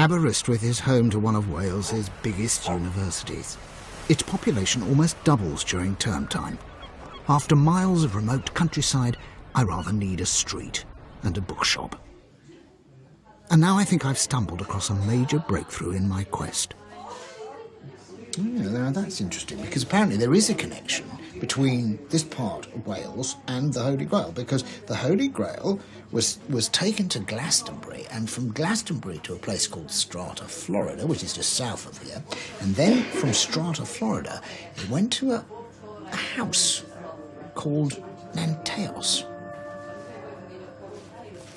Aberystwyth is home to one of Wales's biggest universities. Its population almost doubles during term time. After miles of remote countryside, I rather need a street and a bookshop. And now I think I've stumbled across a major breakthrough in my quest. Now that's interesting, because apparently there is a connection between this part of Wales and the Holy Grail, because the Holy Grail was taken to Glastonbury, and from Glastonbury to a place called Strata, Florida, which is just south of here, and then from Strata, Florida, it went to a house called Nanteos,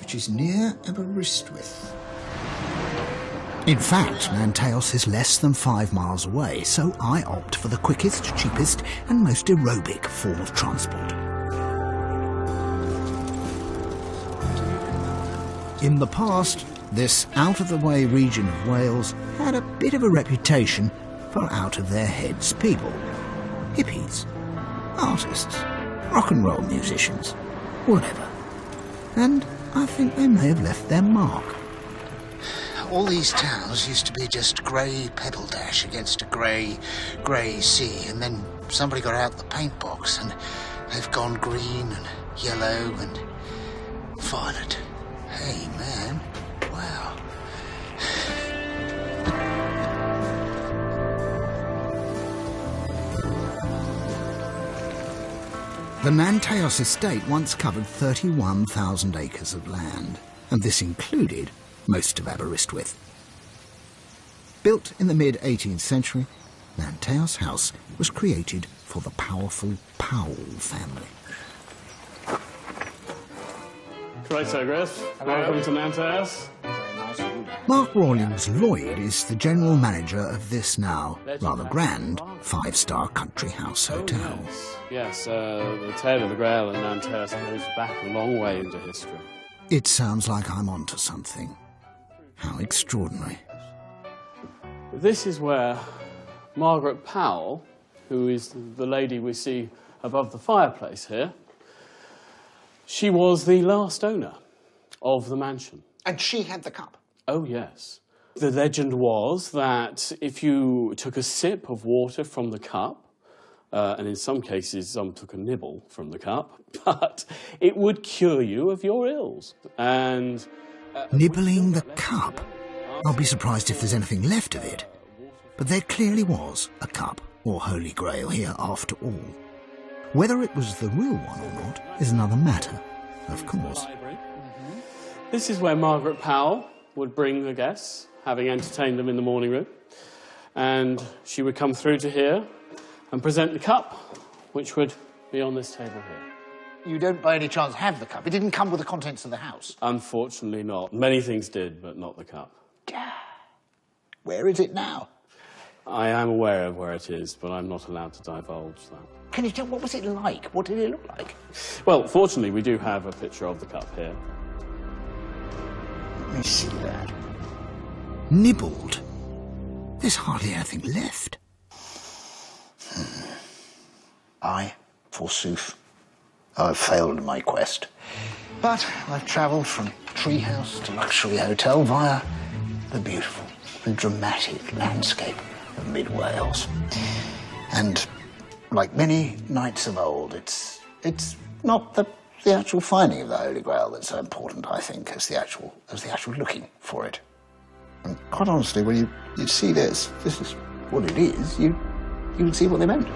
which is near Aberystwyth. In fact, Nanteos is less than 5 miles away, so I opt for the quickest, cheapest and most aerobic form of transport. In the past, this out-of-the-way region of Wales had a bit of a reputation for out-of-their-heads people. Hippies, artists, rock and roll musicians, whatever. And I think they may have left their mark. All these towns used to be just grey pebble dash against a grey sea, and then somebody got out the paint box and they've gone green and yellow and violet. Hey, man, wow. The Nanteos estate once covered 31,000 acres of land, and this included most of Aberystwyth. Built in the mid-18th century, Nanteos House was created for the powerful Powell family. Righto, Griff. Welcome to Nanteos. Mark Rawlings-Lloyd is the general manager of this now rather grand 5-star country house hotel. Yes, the tale of the Grail in Nanteos goes back a long way into history. It sounds like I'm onto something. How extraordinary. This is where Margaret Powell, who is the lady we see above the fireplace here, she was the last owner of the mansion. And she had the cup? Oh, yes. The legend was that if you took a sip of water from the cup, and in some cases some took a nibble from the cup, but it would cure you of your ills. And nibbling the cup? I'll be surprised if there's anything left of it. But there clearly was a cup, or Holy Grail, here after all. Whether it was the real one or not is another matter, of course. This is where Margaret Powell would bring the guests, having entertained them in the morning room. And she would come through to here and present the cup, which would be on this table here. You don't by any chance have the cup? It didn't come with the contents of the house? Unfortunately not. Many things did, but not the cup. Where is it now? I am aware of where it is, but I'm not allowed to divulge that. Can you tell, what was it like? What did it look like? Well, fortunately, we do have a picture of the cup here. Let me see that. Nibbled? There's hardly anything left. I, forsooth, I've failed in my quest. But I've travelled from treehouse to luxury hotel via the beautiful and dramatic landscape of mid-Wales. And like many nights of old, it's not the actual finding of the Holy Grail that's so important, I think, as the actual looking for it. And quite honestly, when you see this is what it is, you can see what they meant.